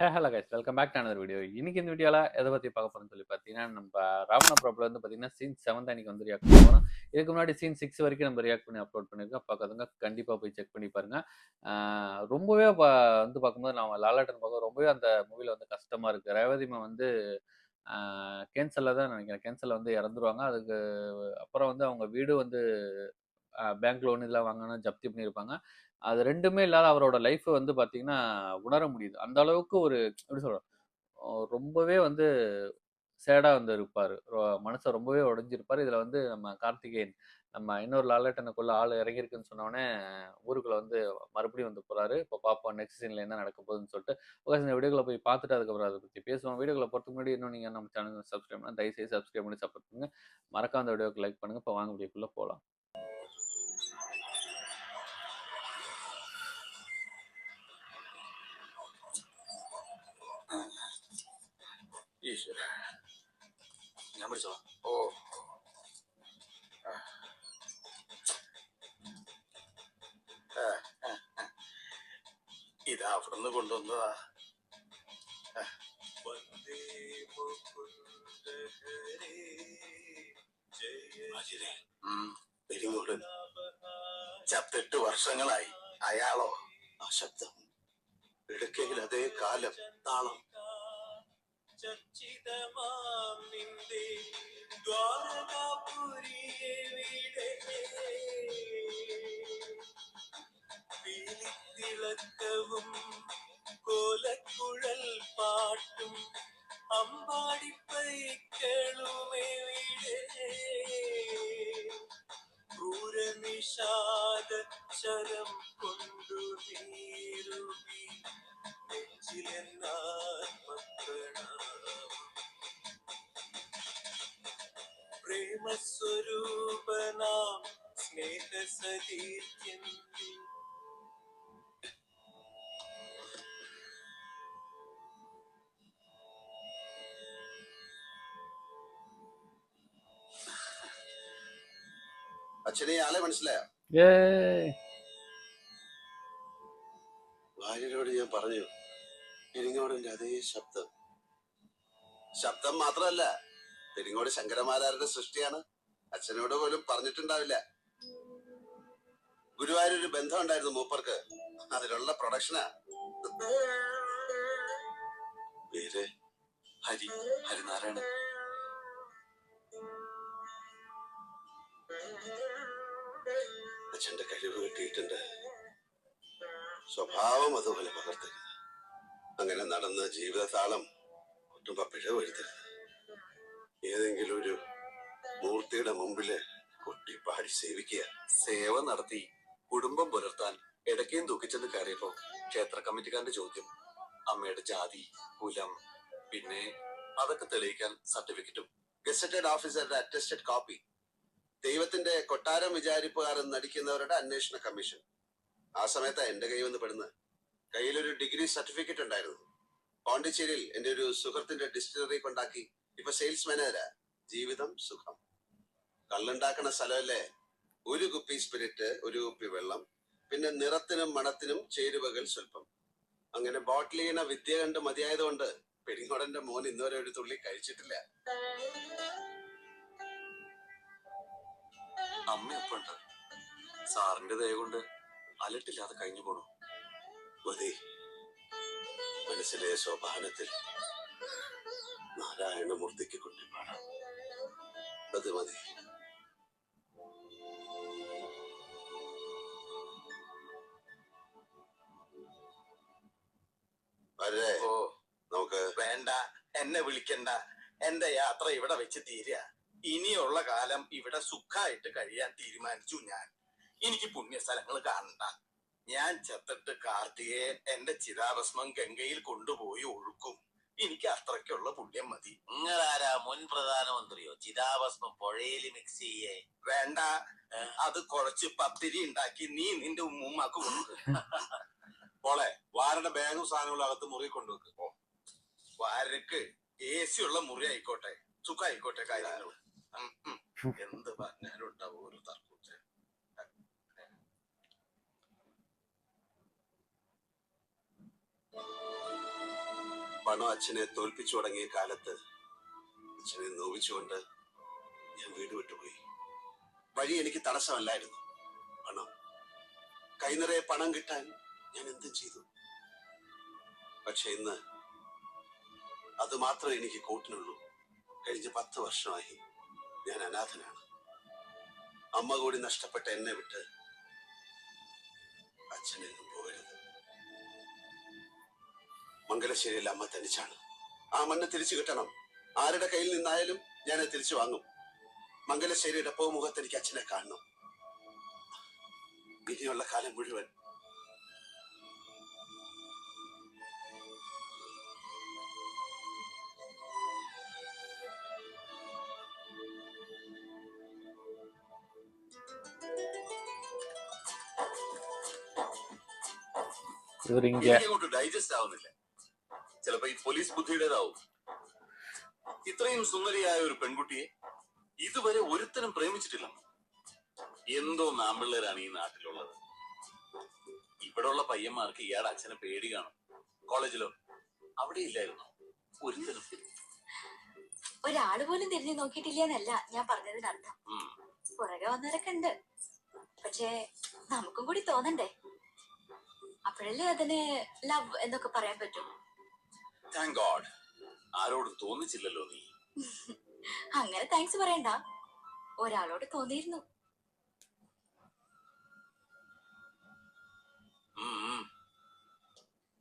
Hello guys, welcome back to another video. இன்னைக்கு இந்த வீடியோவில் எதை பற்றி பார்க்க போகிறோம்னு சொல்லி பார்த்தீங்கன்னா, நம்ம ராவண ப்ராப்ளம் வந்து பார்த்தீங்கன்னா சீன் 7 அன்னைக்கு வந்து ரியாக்ட் பண்ண போகிறோம். இதுக்கு முன்னாடி சீன் 6 வரைக்கும் நம்ம ரியாக்ட் பண்ணி அப்லோட் பண்ணியிருக்கோம். பார்க்காதவங்க கண்டிப்பாக போய் செக் பண்ணி பாருங்க. ரொம்பவே வந்து பார்க்கும்போது நான் லாலாட்டன் பார்க்க ரொம்பவே அந்த மூவியில் வந்து கஷ்டமாக இருக்குது. ரேவதிமா வந்து கேன்சலில் தான் நினைக்கிறேன். கேன்சலில் வந்து இறந்துருவாங்க. அதுக்கு அப்புறம் வந்து அவங்க வீடு வந்து பேங்க் லோன் இதெல்லாம் வாங்கணும் ஜப்தி பண்ணியிருப்பாங்க. அது ரெண்டுமே இல்லாத அவரோட லைஃப் வந்து பார்த்தீங்கன்னா உணர முடியுது. அந்த அளவுக்கு ஒரு எப்படி சொல்றது, ரொம்பவே வந்து சேடா வந்து இருப்பாரு. மனசு ரொம்பவே உடைஞ்சிருப்பாரு. இதுல வந்து நம்ம கார்த்திகேயன் நம்ம இன்னொரு லாலேட்டனுக்குள்ள ஆள் இறங்கியிருக்குன்னு சொன்னோடனே ஊருக்குள்ள வந்து மறுபடியும் வந்து போறாரு. இப்போ பார்ப்போம் நெக்ஸ்ட் சீன்ல என்ன நடக்க போகுதுன்னு சொல்லிட்டு. ஓகே, இந்த வீடியோக்குள்ள போய் பார்த்துட்டு அதுக்கப்புறம் அதை பத்தி பேசுவோம். வீடியோக்குள்ள போறதுக்கு முன்னாடி இன்னும் நீங்க நம்ம சேனல் சப்ஸ்கிரைப் பண்ணா தயவுசெய்து சப்ஸ்கிரைப் பண்ணி சப்போர்ட் பண்ணுங்க. மறக்காம அந்த வீடியோக்கு லைக் பண்ணுங்க. இப்போ வாங்க வீடியோக்குள்ள போலாம். ഈശ്വര ഞാൻ പിടിച്ചോളാം. ഓ ഇതാ അവിടുന്ന് കൊണ്ടുവന്നതാ. പെരിങ്ങോടൻ ചത്തിട്ട് വർഷങ്ങളായി. അയാളോ ആ ശബ്ദം ഇടയ്ക്കെങ്കിൽ അതേ കാലം താളം തിളക്കവും കോലക്കുഴൽ പാട്ടും അമ്പാടിപ്പൈക്കളുമെവിടെ ക്രൂരനിഷാദ ശരം കൊണ്ടു നീരുമി നെഞ്ചിലെന്നാത്മപ്രണാമം പ്രേമസ്വരൂപനാം സ്നേഹസതീത്യന്തി അച്ഛനെ ആളെ മനസ്സിലായോ? ഭാര്യയോട് ഞാൻ പറഞ്ഞു പെരിങ്ങോടിന്റെ അതേ ശബ്ദം. ശബ്ദം മാത്രമല്ല, പെരിങ്ങോട് ശങ്കരമാരാരുടെ സൃഷ്ടിയാണ്. അച്ഛനോട് പോലും പറഞ്ഞിട്ടുണ്ടാവില്ല. ഗുരുവായൂർ ഒരു ബന്ധം ഉണ്ടായിരുന്നു മൂപ്പർക്ക്. അതിലുള്ള പ്രൊഡക്ഷനാ. പേര് ഹരിനാരായണൻ. അച്ഛന്റെ കഴിവ് കിട്ടിയിട്ടുണ്ട്. സ്വഭാവം അതുപോലെ പകർത്തരുത്. അങ്ങനെ നടന്ന ജീവിതതാളം ഒട്ടുമ്പോ പിഴവ് വരുത്തരുത്. ഏതെങ്കിലും ഒരു മൂർത്തിയുടെ മുമ്പില് കൊട്ടിപ്പാടി സേവിക്കുക. സേവ നടത്തി കുടുംബം പുലർത്താൻ ഇടയ്ക്കും തൂക്കിച്ചെന്ന് കയറിയപ്പോ ക്ഷേത്ര കമ്മിറ്റിക്കാരന്റെ ചോദ്യം അമ്മയുടെ ജാതി, കുലം, പിന്നെ അതൊക്കെ തെളിയിക്കാൻ സർട്ടിഫിക്കറ്റും ഗസറ്റഡ് ഓഫീസറുടെ അറ്റസ്റ്റഡ് കോപ്പി, ദൈവത്തിന്റെ കൊട്ടാരം വിചാരിപ്പുകാരൻ നടിക്കുന്നവരുടെ അന്വേഷണ കമ്മീഷൻ. ആ സമയത്താ എന്റെ കൈ വന്ന് പെടുന്നത്. കയ്യിലൊരു ഡിഗ്രി സർട്ടിഫിക്കറ്റ് ഉണ്ടായിരുന്നു. പോണ്ടിച്ചേരിയിൽ എന്റെ ഒരു സുഹൃത്തിന്റെ ഡിസ്റ്റിലറി കൊണ്ടാക്കി ഇപ്പൊ സെയിൽസ് മാനേജരാ. ജീവിതം സുഖം. കള്ളുണ്ടാക്കണ സ്ഥലമല്ലേ. ഒരു കുപ്പി സ്പിരിറ്റ്, ഒരു കുപ്പി വെള്ളം, പിന്നെ നിറത്തിനും മണത്തിനും ചേരുവകൾ സ്വല്പം. അങ്ങനെ ബോട്ടിൽ ചെയ്യണ വിദ്യ കണ്ട് മതിയായതുകൊണ്ട് പെരിങ്ങോടന്റെ മോൻ ഇന്നുവരെ ഒരു തുള്ളി കഴിച്ചിട്ടില്ല. അമ്മയൊപ്പുണ്ട്. സാറിന്റെ ദയ കൊണ്ട് അലട്ടില്ലാതെ കഴിഞ്ഞു പോണു. മതി. മനസ്സിലെ സോപാനത്തിൽ നാരായണമൂർത്തിക്ക് കൊണ്ടിപ്പാടാം. അത് മതി. ഓ നമുക്ക് വേണ്ട, എന്നെ വിളിക്കണ്ട. എന്റെ യാത്ര ഇവിടെ വെച്ച് തീരുക. ഇനിയുള്ള കാലം ഇവിടെ സുഖമായിട്ട് കഴിയാൻ തീരുമാനിച്ചു ഞാൻ. എനിക്ക് പുണ്യസ്ഥലങ്ങൾ കാണണ്ട. ഞാൻ ചത്തിട്ട് കാർത്തികേയൻ എന്റെ ചിതാഭസ്മം ഗംഗയിൽ കൊണ്ടുപോയി ഒഴുക്കും. എനിക്ക് അത്രയ്ക്കുള്ള പുണ്യം മതി. നിങ്ങളാരാ, മുൻ പ്രധാനമന്ത്രിയോ? ചിതാഭസ്മം പുഴയിൽ മിക്സ് ചെയ്യേ? വേണ്ട, അത് കുറച്ച് പത്തിരി ഉണ്ടാക്കി നീ നിന്റെ ഉമ്മാക്ക് കൊടുക്കുക. മോളെ, വാരുടെ ബാഗും സാധനങ്ങളും അകത്ത് മുറി കൊണ്ടുവെക്ക്. വാരക്ക് AC ഉള്ള മുറി ആയിക്കോട്ടെ, സുഖായിക്കോട്ടെ കാര്യങ്ങൾ. എന്ത് പറഞ്ഞാലും ഉണ്ടാവും ഒരു തർക്കം. പണം അച്ഛനെ തോൽപ്പിച്ചു തുടങ്ങിയ കാലത്ത് അച്ഛനെ നോവിച്ചുകൊണ്ട് ഞാൻ വീട് വിട്ടുപോയി. വഴി എനിക്ക് തടസ്സമല്ലായിരുന്നു. പണം, കൈനിറയെ പണം കിട്ടാൻ ഞാൻ എന്തും ചെയ്തു. പക്ഷെ ഇന്ന് അത് മാത്രമേ എനിക്ക് കൂട്ടിനുള്ളൂ. കഴിഞ്ഞ 10 വർഷമായി ഞാൻ അനാഥനാണ്. അമ്മ കൂടി നഷ്ടപ്പെട്ട എന്നെ വിട്ട് അച്ഛനെന്നും പോകരുത്. മംഗലശ്ശേരിയിൽ അമ്മ തനിച്ചാണ്. ആ മണ്ണ് തിരിച്ചു കിട്ടണം. ആരുടെ കയ്യിൽ നിന്നായാലും ഞാൻ തിരിച്ചു വാങ്ങും. മംഗലശ്ശേരിയുടെ പൂമുഖത്ത് എനിക്ക് അച്ഛനെ കാണണം. ഇനിയുള്ള കാലം മുഴുവൻ. ഇവരിങ്ങ ഡൈജസ്റ്റ് ആവുന്നില്ല. ചിലപ്പോ ഈ പോലീസ് ബുദ്ധിയുടേതാവും. ഇത്രയും സുന്ദരിയായ ഒരു പെൺകുട്ടിയെ ഇതുവരെ ഒരുത്തനും പ്രേമിച്ചിട്ടില്ല. എന്തോ നാമ്പിള്ളേരാണ് ഈ നാട്ടിലുള്ളത്. ഇവിടെയുള്ള പയ്യന്മാർക്ക് ഇയാടെ അച്ഛനെ പേടി കാണും. കോളേജിലോ അവിടെ ഇല്ലായിരുന്നു ഒരുത്തനും. ഒരാള് പോലും തിരിഞ്ഞു നോക്കിയിട്ടില്ലെന്നല്ല ഞാൻ പറഞ്ഞതിനർത്ഥം. പുറകെ വന്നവരൊക്കെ ഉണ്ട്. പക്ഷേ നമുക്കും കൂടി തോന്നണ്ടേ? അപ്പോഴല്ലേ അതിന് ലവ് എന്നൊക്കെ പറയാൻ പറ്റും. താങ്ക് ഗോഡ്, ആരോടും തോന്നിച്ചില്ലല്ലോ നീ. അങ്ങനെ താങ്ക്സ് പറയണ്ട. ഒരാളോട് തോന്നിയിരുന്നു.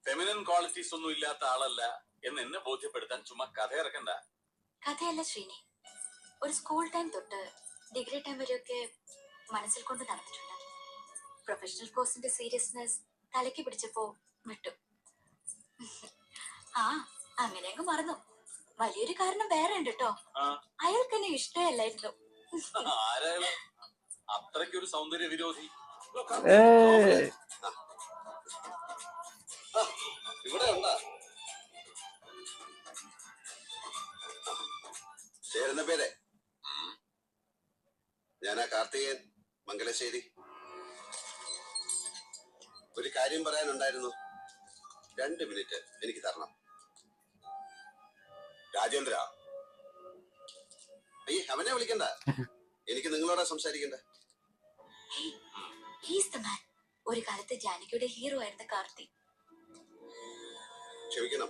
ഫെമിനൻ ക്വാളിറ്റീസ് ഒന്നും ഇല്ലാത്ത ആളല്ല എന്ന് എന്നെ ബോധ്യപ്പെടുത്താൻ ചുമ്മാ കഥ ഇറക്കണ്ട. കഥയല്ല ശ്രീനി, ഒരു സ്കൂൾ ടൈം തൊട്ട് ഡിഗ്രി ടൈം വരെയൊക്കെ മനസ്സിൽ കൊണ്ട് നടന്നിട്ടുണ്ട്. പ്രൊഫഷണൽ കോഴ്സിന്റെ സീരിയസ്നെസ് തലയ്ക്ക് പിടിച്ചപ്പോ വിട്ടു. ആ അങ്ങനെ അങ്ങ് മറന്നു. വലിയൊരു കാരണം വേറെ ഉണ്ട് കേട്ടോ. അയാൾക്ക് എന്നെ ഇഷ്ടമല്ലായിരുന്നു. അത്രയ്ക്കൊരു സൗന്ദര്യ വിരോധി ഇവിടെ ഉണ്ടാ? ചേരുന്ന പേരെ ഞാനാ കാർത്തികേയൻ, മംഗലശ്ശേരി. ഒരു കാര്യം പറയാനുണ്ടായിരുന്നു. 2 മിനിറ്റ് എനിക്ക് തരണം. രാജേന്ദ്ര, അയ്യേ അവനെ വിളിക്കണ്ട. എനിക്ക് നിങ്ങളോടാ സംസാരിക്കണ്ട. ഒരു കാലത്ത് ജാനകിയുടെ ഹീറോ ആയിരുന്ന കാർത്തി. ക്ഷമിക്കണം.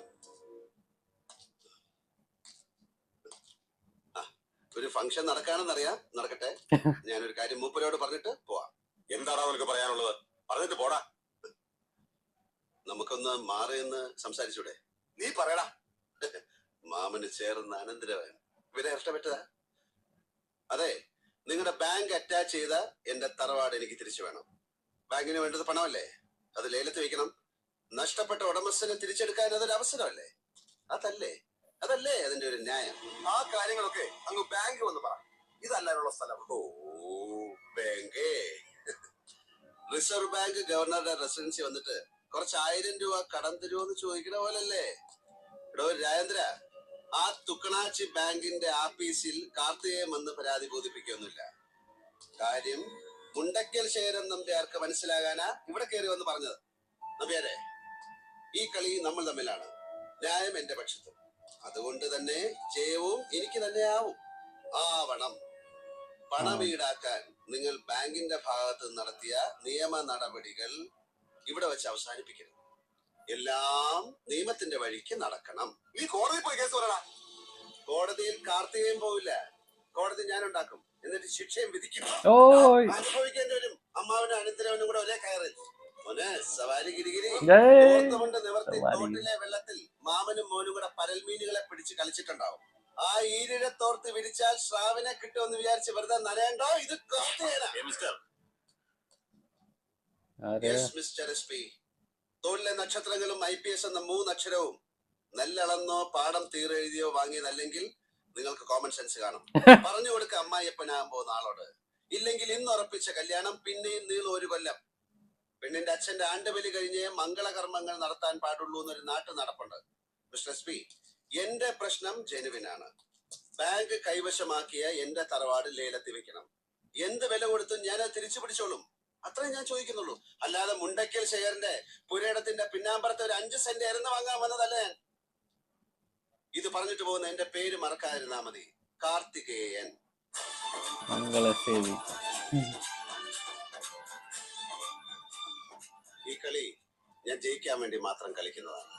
ഒരു ഫംഗ്ഷൻ നടക്കാണെന്നറിയാം. നടക്കട്ടെ. ഞാനൊരു കാര്യം മൂപ്പരോട് പറഞ്ഞിട്ട് പോവാം. എന്താടാ അവർക്ക് പറയാനുള്ളത്? പറഞ്ഞിട്ട് പോടാ. നമുക്കൊന്ന് മാറിയെന്ന് സംസാരിച്ചൂടെ? നീ പറയടാ. മാമന് ചേർന്ന അനന്തരവൻ ഇവരെ ഇഷ്ടപ്പെട്ടതാ. അതെ, നിങ്ങളുടെ ബാങ്ക് അറ്റാച്ച് ചെയ്ത എന്റെ തറവാട് എനിക്ക് തിരിച്ചു വേണം. ബാങ്കിന് വേണ്ടത് പണമല്ലേ? അത് ലേലത്ത് വെക്കണം. നഷ്ടപ്പെട്ട ഉടമസ്ഥനെ തിരിച്ചെടുക്കാൻ അതൊരു അവസരമല്ലേ? അതല്ലേ അതിന്റെ ഒരു ന്യായം. ആ കാര്യങ്ങളൊക്കെ അങ്ങ് ബാങ്ക് വന്ന് പറ. ഇതല്ലാനുള്ള സ്ഥലം. ഓ ബാങ്കേ. റിസർവ് ബാങ്ക് ഗവർണറുടെ റെസിഡൻസി വന്നിട്ട് കുറച്ച് 1000 രൂപ കടം തരുമോന്ന് ചോദിക്കണ പോലല്ലേ? എടോ രാജേന്ദ്ര, ആ തുക്കണാച്ചി ബാങ്കിന്റെ ആഫീസിൽ കാർത്തികേയൻ വന്ന് പരാതി ബോധിപ്പിക്കൊന്നുമില്ല. കാര്യം മുണ്ടക്കൽ ശേഖരൻ നമ്പ്യാർക്ക് മനസ്സിലാകാനാ ഇവിടെ കയറി വന്ന് പറഞ്ഞത്. നമ്പ്യാരെ, ഈ കളി നമ്മൾ തമ്മിലാണ്. ന്യായം എന്റെ പക്ഷത്തും. അതുകൊണ്ട് തന്നെ ജയവും എനിക്ക് തന്നെ ആവണം. പണം ഈടാക്കാൻ നിങ്ങൾ ബാങ്കിന്റെ ഭാഗത്ത് നടത്തിയ നിയമ നടപടികൾ ഇവിടെ വെച്ച് അവസാനിപ്പിക്കരുത്. എല്ലാം നിയമത്തിന്റെ വഴിക്ക് നടക്കണം. ഈ കോടതി പോയി കേസ് പറയണം. കോടതിയിൽ കാർത്തികേയൻ പോവില്ല. കോടതി ഞാൻ ഉണ്ടാക്കും. എന്നിട്ട് ശിക്ഷയും വിധിക്കും. അനുഭവിക്കേണ്ടി വരും. അമ്മാവനും അനന്തരവനും കൂടെ ഒരേ കയറിൽ. സവാരി ഗിരിഗിരി കൊണ്ട് നിവർത്തി തോട്ടിലെ വെള്ളത്തിൽ മാമനും മോനും കൂടെ പരൽമീനുകളെ പിടിച്ച് കളിച്ചിട്ടുണ്ടാവും. ആ ഈരിഴത്തോർത്ത് വിരിച്ചാൽ ശ്രാവിനെ കിട്ടുമെന്ന് വിചാരിച്ച് വെറുതെ നനയണ്ടോ? ഇത് മിസ്റ്റർ SP. തൊഴിലെ നക്ഷത്രങ്ങളും IPS എന്ന 3 അക്ഷരവും നെല്ലളന്നോ പാടം തീരെഴുതിയോ വാങ്ങിയതല്ലെങ്കിൽ നിങ്ങൾക്ക് കോമൺ സെൻസ് കാണും. പറഞ്ഞു കൊടുക്ക അമ്മായിയപ്പനാകാൻ പോകുന്ന ആളോട്. ഇല്ലെങ്കിൽ ഇന്ന് ഉറപ്പിച്ച കല്യാണം പിന്നെയും നീളും 1 കൊല്ലം. പെണ്ണിന്റെ അച്ഛന്റെ ആണ്ടുബലി കഴിഞ്ഞ് മംഗളകർമ്മങ്ങൾ നടത്താൻ പാടുള്ളൂ എന്നൊരു നാട്ടു നടപ്പുണ്ട്. മിസ്റ്റർ SP, എന്റെ പ്രശ്നം ജെനുവിനാണ്. ബാങ്ക് കൈവശമാക്കിയ എന്റെ തറവാട് ലേലത്തിൽ വെക്കണം. എന്ത് വില കൊടുത്തും ഞാൻ അത് തിരിച്ചു പിടിച്ചോളും. അത്രയും ഞാൻ ചോദിക്കുന്നുള്ളൂ. അല്ലാതെ മുണ്ടക്കൽ ശേഖരന്റെ പുരയിടത്തിന്റെ പിന്നാമ്പറത്തെ ഒരു 5 സെന്റ് ഇരന്ന് വാങ്ങാൻ വന്നതല്ല ഞാൻ. ഇത് പറഞ്ഞിട്ട് പോകുന്ന എന്റെ പേര് മറക്കാതിരുന്നാ മതി. കാർത്തികേയൻ. മംഗളസേവി. ഈ കളി ഞാൻ ജയിക്കാൻ വേണ്ടി മാത്രം കളിക്കുന്നതാണ്.